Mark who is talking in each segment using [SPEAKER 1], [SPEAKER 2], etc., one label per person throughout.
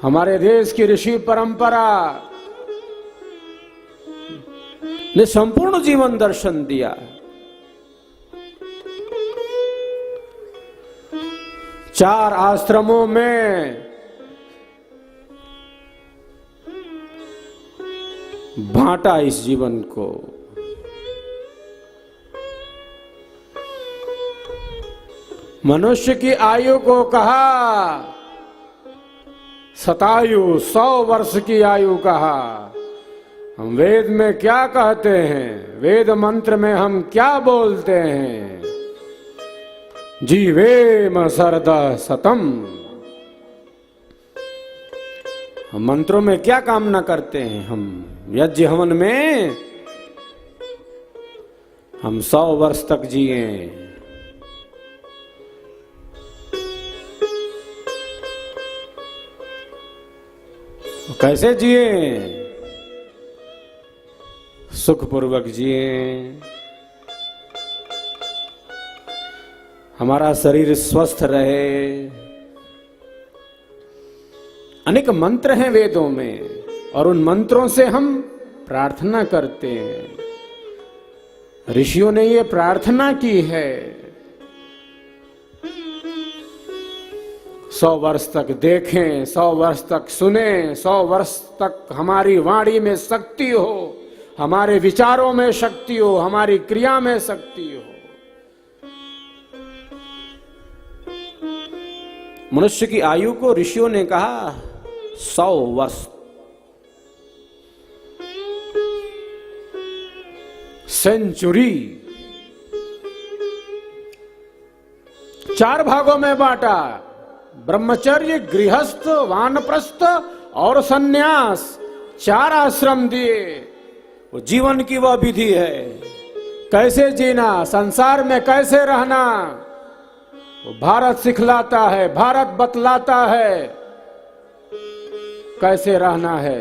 [SPEAKER 1] हमारे देश की ऋषि परंपरा ने संपूर्ण जीवन दर्शन दिया। चार आश्रमों में बांटा इस जीवन को। मनुष्य की आयु को कहा शतायु, 100 वर्ष की आयु कहा। हम वेद में क्या कहते हैं, वेद मंत्र में हम क्या बोलते हैं? जीवेम सरदा सतम। हम मंत्रों में क्या कामना करते हैं? हम यज्ञ हवन में हम 100 वर्ष तक जिए। कैसे जिए? सुखपूर्वक जिए, हमारा शरीर स्वस्थ रहे। अनेक मंत्र हैं वेदों में और उन मंत्रों से हम प्रार्थना करते हैं। ऋषियों ने ये प्रार्थना की है, 100 वर्ष तक देखें, 100 वर्ष तक सुने, 100 वर्ष तक हमारी वाणी में शक्ति हो, हमारे विचारों में शक्ति हो, हमारी क्रिया में शक्ति हो। मनुष्य की आयु को ऋषियों ने कहा 100 वर्ष। सेंचुरी 4 भागों में बांटा। ब्रह्मचर्य, गृहस्थ, वानप्रस्थ और सन्यास, 4 आश्रम दिए। वो जीवन की वह विधि है, कैसे जीना, संसार में कैसे रहना, वो भारत सिखलाता है, भारत बतलाता है कैसे रहना है।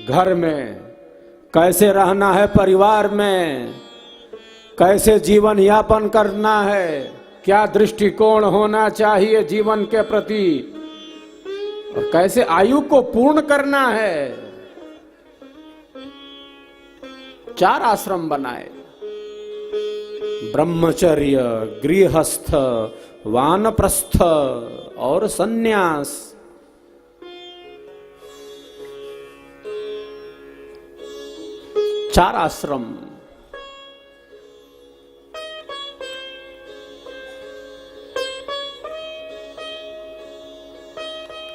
[SPEAKER 1] घर में कैसे रहना है, परिवार में कैसे जीवन यापन करना है, क्या दृष्टिकोण होना चाहिए जीवन के प्रति, और कैसे आयु को पूर्ण करना है। 4 आश्रम बनाए, ब्रह्मचर्य, गृहस्थ, वानप्रस्थ और सन्यास। चार आश्रम।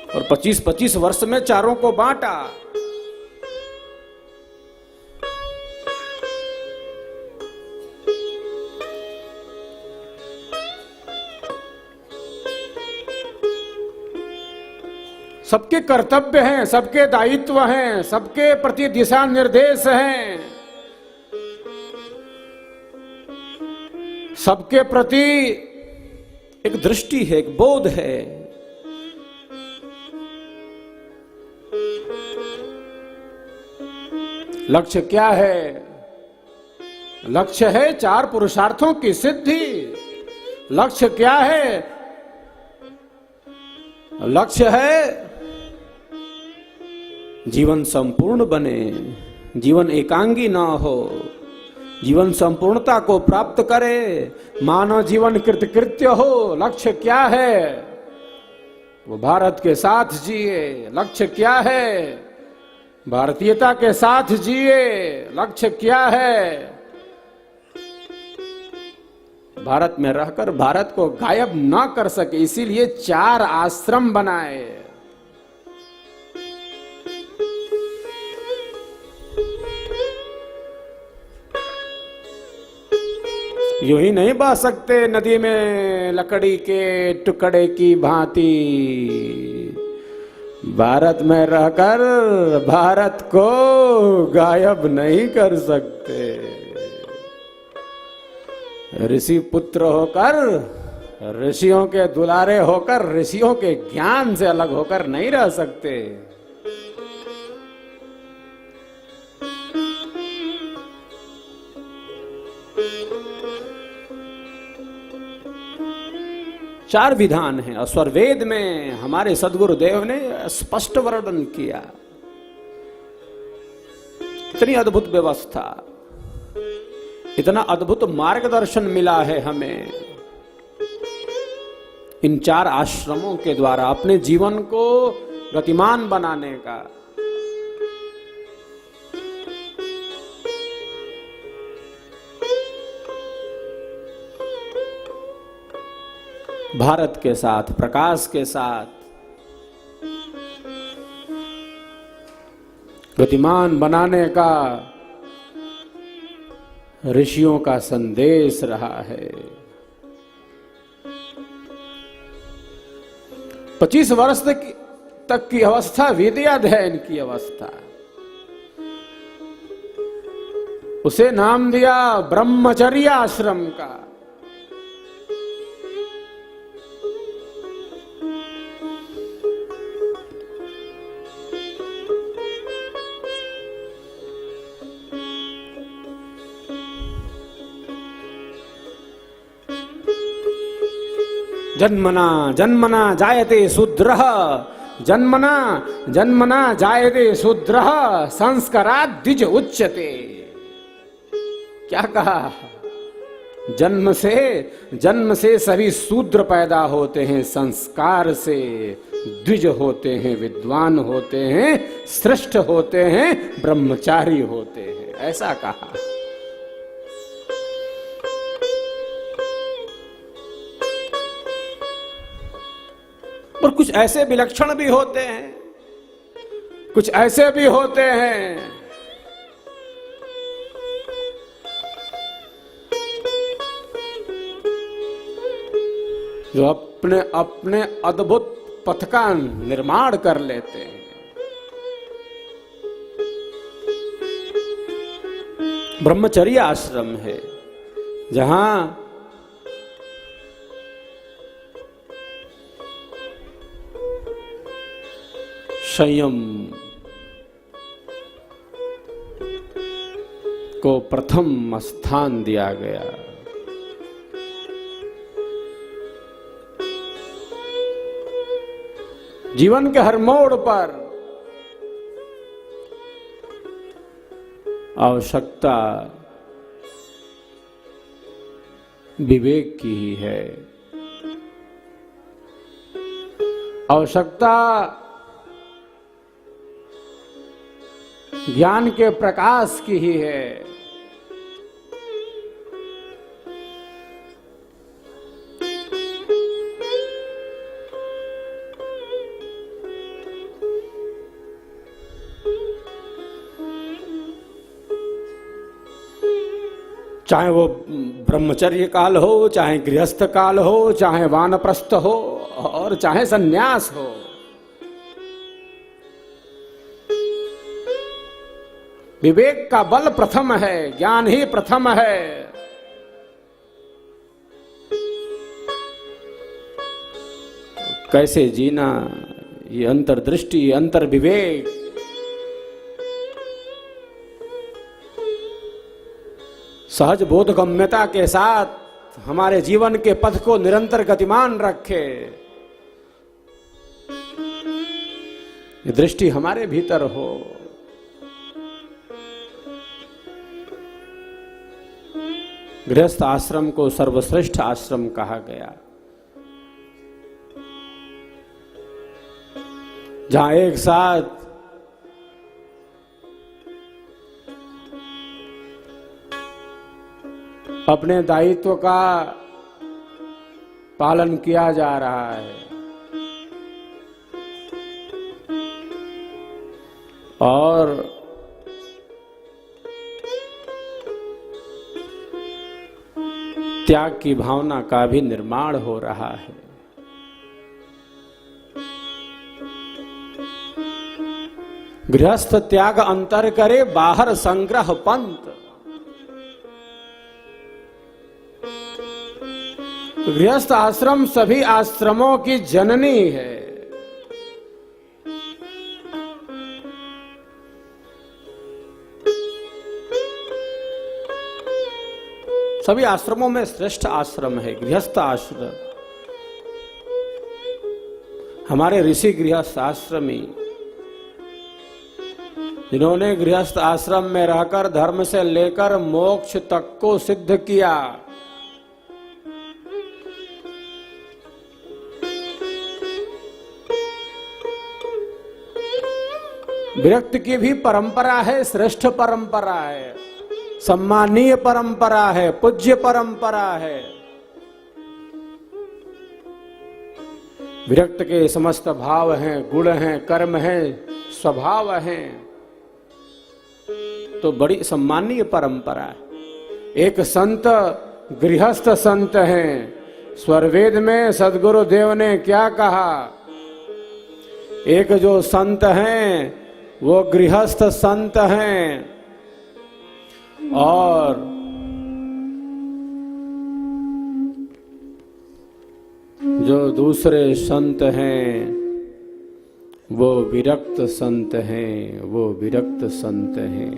[SPEAKER 1] और 25-25 वर्ष में चारों को बांटा। सबके कर्तव्य हैं, सबके दायित्व हैं, सबके प्रति दिशा निर्देश हैं, सबके प्रति एक दृष्टि है, एक बोध है। लक्ष्य क्या है? लक्ष्य है 4 पुरुषार्थों की सिद्धि। लक्ष्य क्या है? लक्ष्य है जीवन संपूर्ण बने, जीवन एकांगी ना हो, जीवन संपूर्णता को प्राप्त करे, मानव जीवन कृतकृत्य हो। लक्ष्य क्या है? वो भारत के साथ जिए। लक्ष्य क्या है? भारतीयता के साथ जिए। लक्ष्य क्या है? भारत में रहकर भारत को गायब ना कर सके, इसीलिए 4 आश्रम बनाए। यूं ही नहीं बह सकते नदी में लकड़ी के टुकड़े की भांति। भारत में रहकर भारत को गायब नहीं कर सकते। ऋषि पुत्र होकर, ऋषियों के दुलारे होकर, ऋषियों के ज्ञान से अलग होकर नहीं रह सकते। 4 विधान हैं। अश्वरवेद में हमारे सदगुरुदेव ने स्पष्ट वर्णन किया। इतनी अद्भुत व्यवस्था, इतना अद्भुत मार्गदर्शन मिला है हमें इन 4 आश्रमों के द्वारा अपने जीवन को गतिमान बनाने का। भारत के साथ, प्रकाश के साथ गतिमान बनाने का ऋषियों का संदेश रहा है। 25 वर्ष तक की अवस्था विद्याध्ययन की अवस्था, उसे नाम दिया ब्रह्मचर्य आश्रम का। जन्मना जन्मना जायते शूद्रः, जन्मना जन्मना जायते शूद्रः, संस्कारात् द्विज उच्यते। क्या कहा? जन्म से सभी शूद्र पैदा होते हैं, संस्कार से द्विज होते हैं, विद्वान होते हैं, श्रेष्ठ होते हैं, ब्रह्मचारी होते हैं, ऐसा कहा। और कुछ ऐसे विलक्षण भी होते हैं, कुछ ऐसे भी होते हैं जो अपने अपने अद्भुत पथ का निर्माण कर लेते हैं। ब्रह्मचर्य आश्रम है जहां संयम को प्रथम स्थान दिया गया। जीवन के हर मोड़ पर आवश्यकता विवेक की ही है, आवश्यकता ज्ञान के प्रकाश की ही है। चाहे वो ब्रह्मचर्य काल हो, चाहे गृहस्थ काल हो, चाहे वानप्रस्थ हो और चाहे सन्यास हो, विवेक का बल प्रथम है, ज्ञान ही प्रथम है। कैसे जीना, ये अंतर्दृष्टि, अंतर्विवेक, सहज बोधगम्यता के साथ हमारे जीवन के पथ को निरंतर गतिमान रखे। ये दृष्टि हमारे भीतर हो। गृहस्थ आश्रम को सर्वश्रेष्ठ आश्रम कहा गया, जहां एक साथ अपने दायित्व का पालन किया जा रहा है और त्याग की भावना का भी निर्माण हो रहा है। गृहस्थ त्याग अंतर करे, बाहर संग्रह पंत। गृहस्थ आश्रम सभी आश्रमों की जननी है। सभी आश्रमों में श्रेष्ठ आश्रम है गृहस्थ आश्रम। हमारे ऋषि गृहस्थ आश्रमी, जिन्होंने गृहस्थ आश्रम में रहकर धर्म से लेकर मोक्ष तक को सिद्ध किया, विरक्त की भी परंपरा है, श्रेष्ठ परंपरा है, सम्मानीय परंपरा है, पूज्य परंपरा है। विरक्त के समस्त भाव हैं, गुण हैं, कर्म हैं, स्वभाव हैं, तो बड़ी सम्मानीय परंपरा है। एक संत गृहस्थ संत हैं। स्वरवेद में सदगुरु देव ने क्या कहा? एक जो संत हैं वो गृहस्थ संत हैं, और जो दूसरे संत हैं वो विरक्त संत हैं, वो विरक्त संत हैं।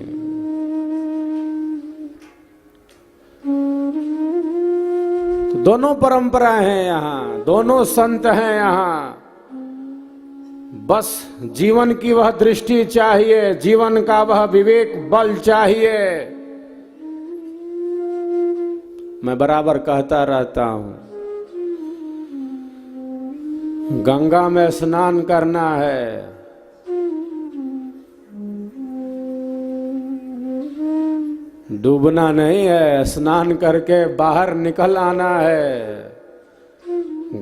[SPEAKER 1] तो दोनों परंपराएं हैं यहाँ, दोनों संत हैं यहाँ। बस जीवन की वह दृष्टि चाहिए, जीवन का वह विवेक बल चाहिए। मैं बराबर कहता रहता हूं, गंगा में स्नान करना है, डूबना नहीं है, स्नान करके बाहर निकल आना है।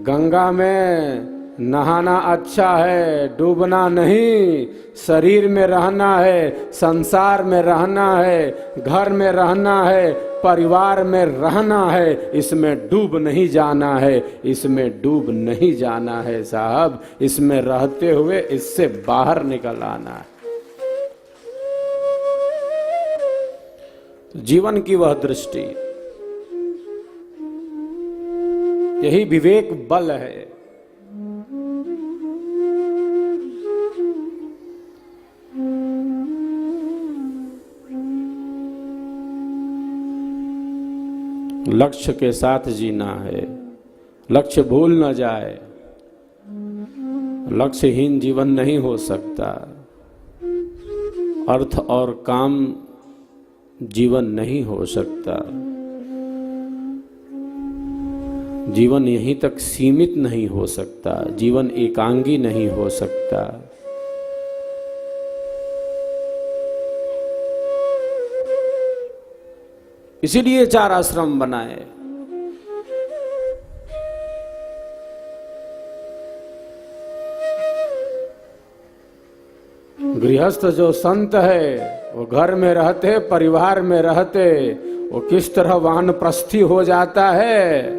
[SPEAKER 1] गंगा में नहाना अच्छा है, डूबना नहीं। शरीर में रहना है, संसार में रहना है, घर में रहना है, परिवार में रहना है, इसमें डूब नहीं जाना है, इसमें डूब नहीं जाना है साहब। इसमें रहते हुए इससे बाहर निकल आना है। जीवन की वह दृष्टि, यही विवेक बल है। लक्ष्य के साथ जीना है, लक्ष्य भूल न जाए। लक्ष्यहीन जीवन नहीं हो सकता, अर्थ और काम जीवन नहीं हो सकता। जीवन यहीं तक सीमित नहीं हो सकता, जीवन एकांगी नहीं हो सकता। इसीलिए 4 आश्रम बनाए। गृहस्थ जो संत है वो घर में रहते, परिवार में रहते, वो किस तरह वानप्रस्थी हो जाता है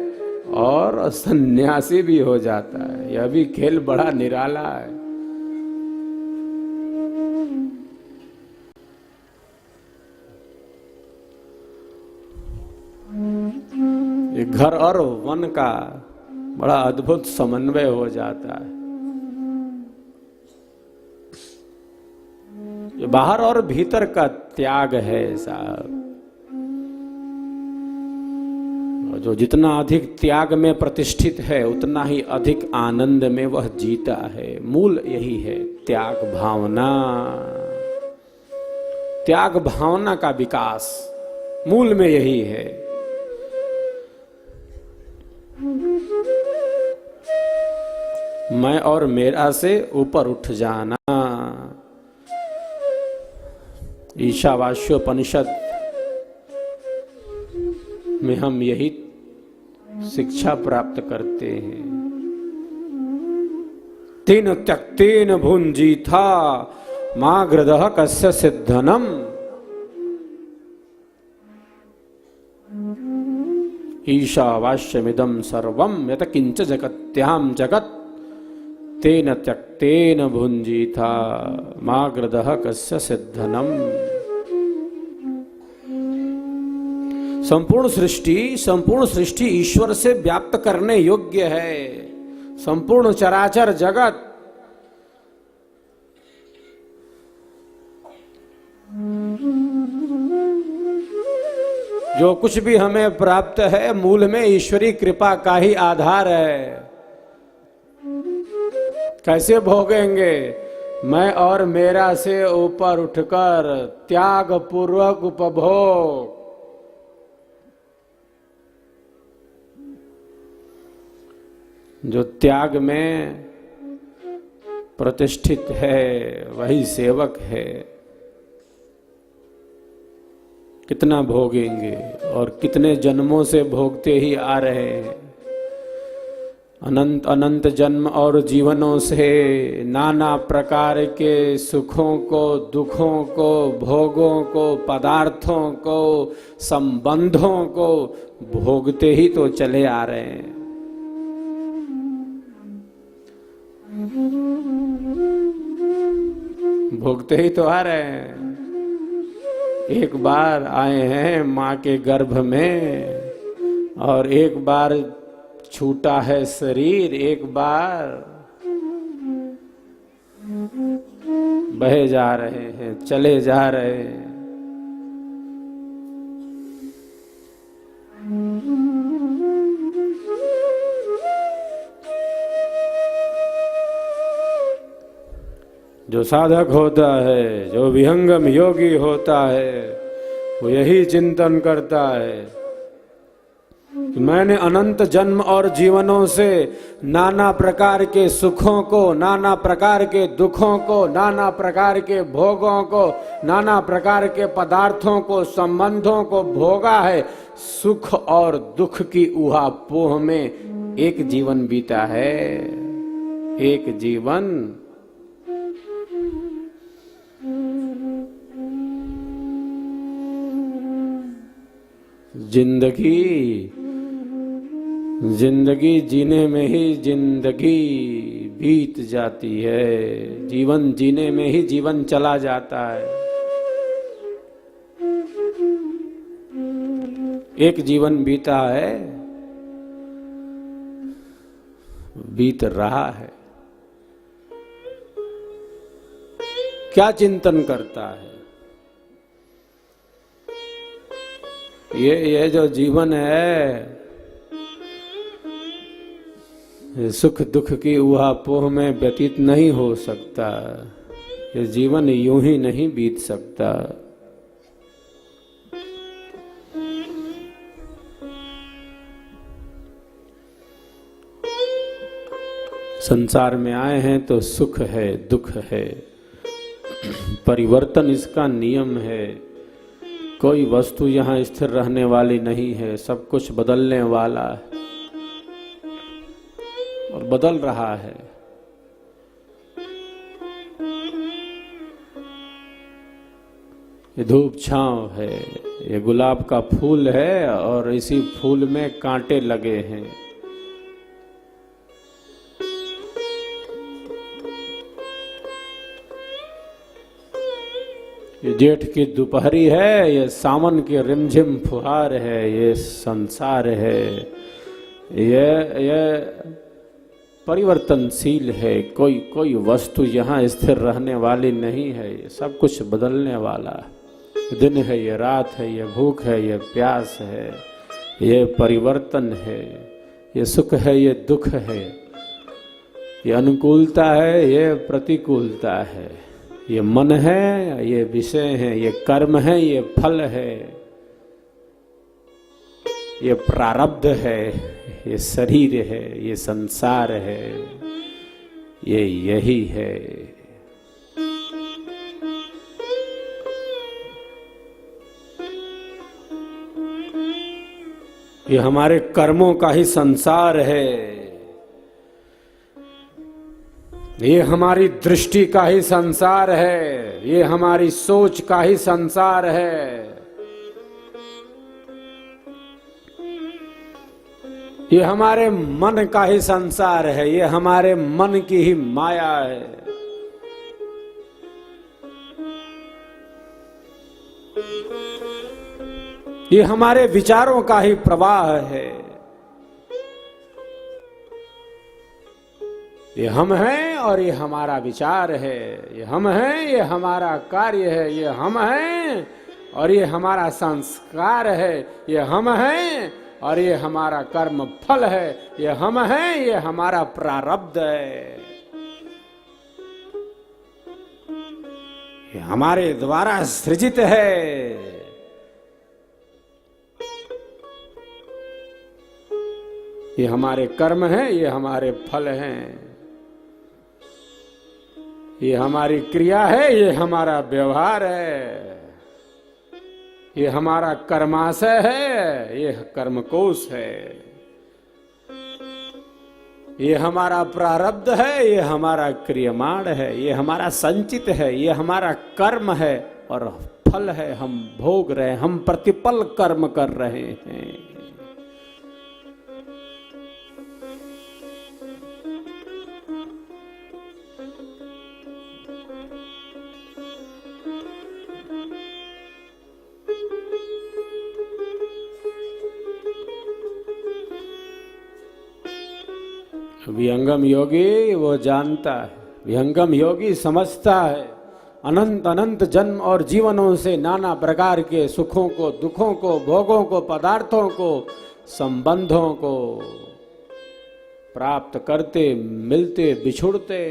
[SPEAKER 1] और सन्यासी भी हो जाता है। यह भी खेल बड़ा निराला है। घर और वन का बड़ा अद्भुत समन्वय हो जाता है। ये बाहर और भीतर का त्याग है साहब। जो जितना अधिक त्याग में प्रतिष्ठित है उतना ही अधिक आनंद में वह जीता है। मूल यही है, त्याग भावना। त्याग भावना का विकास मूल में यही है। मैं और मेरा से ऊपर उठ जाना। ईशावास्योपनिषद में हम यही शिक्षा प्राप्त करते हैं। तेन त्यक्तेन भुंजीथा माग्रदः कस्य सिद्धनम। ईशावास्यमिदं सर्वं यत् किंच जगत्यां जगत् तेन त्यक्तेन भुंजीथा माग्रदः कस्य सिद्धनम। संपूर्ण सृष्टि ईश्वर से व्याप्त करने योग्य है। संपूर्ण चराचर जगत जो कुछ भी हमें प्राप्त है मूल में ईश्वरी कृपा का ही आधार है। कैसे भोगेंगे? मैं और मेरा से ऊपर उठकर त्याग पूर्वक उपभोग। जो त्याग में प्रतिष्ठित है वही सेवक है। कितना भोगेंगे और कितने जन्मों से भोगते ही आ रहे हैं। अनंत अनंत जन्म और जीवनों से नाना प्रकार के सुखों को, दुखों को, भोगों को, पदार्थों को, संबंधों को भोगते ही तो चले आ रहे हैं। भोगते ही तो आ रहे हैं। एक बार आए हैं माँ के गर्भ में और एक बार छूटा है शरीर, एक बार बहे जा रहे हैं, चले जा रहे हैं। जो साधक होता है, जो विहंगम योगी होता है, वो यही चिंतन करता है कि मैंने अनंत जन्म और जीवनों से नाना प्रकार के सुखों को, नाना प्रकार के दुखों को, नाना प्रकार के भोगों को, नाना प्रकार के पदार्थों को, संबंधों को भोगा है। सुख और दुख की उहापोह में एक जीवन बीता है, एक जीवन। जिंदगी जीने में ही जिंदगी बीत जाती है। जीवन जीने में ही जीवन चला जाता है। एक जीवन बीता है, बीत रहा है। क्या चिंतन करता है? ये जो जीवन है, सुख दुख की उहापोह में व्यतीत नहीं हो सकता। ये जीवन यूं ही नहीं बीत सकता। संसार में आए हैं तो सुख है, दुख है, परिवर्तन इसका नियम है। कोई वस्तु यहाँ स्थिर रहने वाली नहीं है, सब कुछ बदलने वाला है और बदल रहा है। ये धूप छांव है, ये गुलाब का फूल है और इसी फूल में कांटे लगे हैं। ये जेठ की दोपहरी है, ये सावन की रिमझिम फुहार है, ये संसार है। ये परिवर्तनशील है। कोई वस्तु यहाँ स्थिर रहने वाली नहीं है। ये सब कुछ बदलने वाला है। दिन है, ये रात है, ये भूख है, ये प्यास है, ये परिवर्तन है, ये सुख है, ये दुख है, ये अनुकूलता है, ये प्रतिकूलता है, ये मन है, ये विषय है, ये कर्म है, ये फल है, ये प्रारब्ध है, ये शरीर है, ये संसार है, ये यही है। ये हमारे कर्मों का ही संसार है। ये हमारी दृष्टि का ही संसार है। ये हमारी सोच का ही संसार है। ये हमारे मन का ही संसार है। ये हमारे मन की ही माया है। ये हमारे विचारों का ही प्रवाह है। ये हम हैं और ये हमारा विचार है। ये हम हैं, ये हमारा कार्य है। ये हम हैं और ये हमारा संस्कार है। ये हम हैं और ये हमारा कर्म फल है। ये हम हैं, ये हमारा प्रारब्ध है। कि हमारे द्वारा सृजित है। ये हमारे कर्म हैं, ये हमारे फल हैं, ये हमारी क्रिया है, ये हमारा व्यवहार है, ये हमारा कर्माशय है, ये कर्मकोश है, ये हमारा प्रारब्ध है, ये हमारा क्रियमाण है, ये हमारा संचित है, ये हमारा कर्म है और फल है। हम भोग रहे हैं, हम प्रतिपल कर्म कर रहे हैं। विहंगम योगी वो जानता है, विहंगम योगी समझता है, अनंत अनंत जन्म और जीवनों से नाना प्रकार के सुखों को, दुखों को, भोगों को, पदार्थों को, संबंधों को प्राप्त करते, मिलते, बिछुड़ते,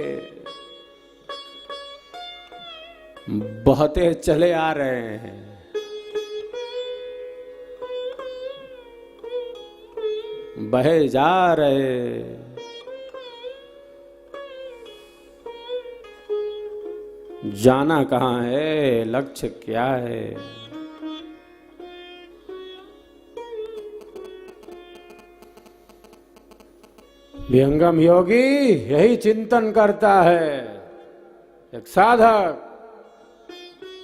[SPEAKER 1] बहते चले आ रहे हैं। बहे जा रहे, जाना कहाँ है, लक्ष्य क्या है। विहंगम योगी यही चिंतन करता है, एक साधक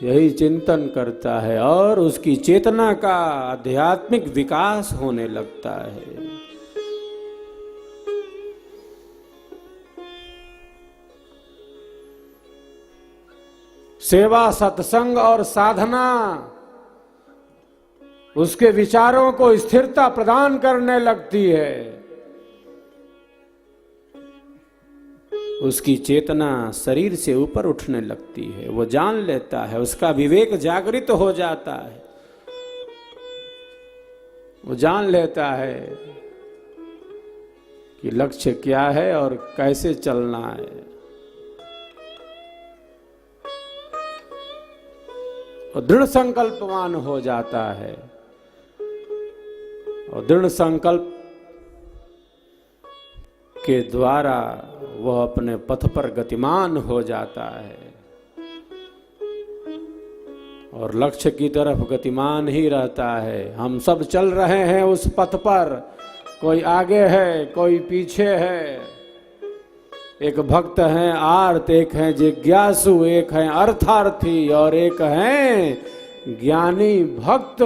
[SPEAKER 1] यही चिंतन करता है और उसकी चेतना का आध्यात्मिक विकास होने लगता है। सेवा, सत्संग और साधना उसके विचारों को स्थिरता प्रदान करने लगती है। उसकी चेतना शरीर से ऊपर उठने लगती है। वो जान लेता है, उसका विवेक जागृत हो जाता है। वो जान लेता है कि लक्ष्य क्या है और कैसे चलना है। और दृढ़ संकल्पवान हो जाता है और दृढ़ संकल्प के द्वारा वह अपने पथ पर गतिमान हो जाता है और लक्ष्य की तरफ गतिमान ही रहता है। हम सब चल रहे हैं उस पथ पर, कोई आगे है, कोई पीछे है। एक भक्त हैं आर्त, एक हैं जिज्ञासु, एक हैं अर्थार्थी और एक हैं ज्ञानी भक्त।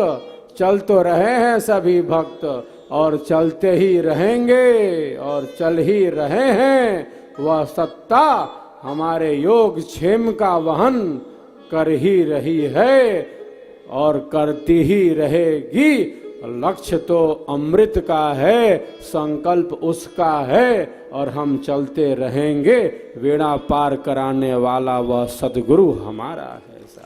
[SPEAKER 1] चल तो रहे हैं सभी भक्त और चलते ही रहेंगे और चल ही रहे हैं। वह सत्ता हमारे योग क्षेम का वहन कर ही रही है और करती ही रहेगी। लक्ष्य तो अमृत का है, संकल्प उसका है और हम चलते रहेंगे। बेड़ा पार कराने वाला वह सद्गुरु हमारा है।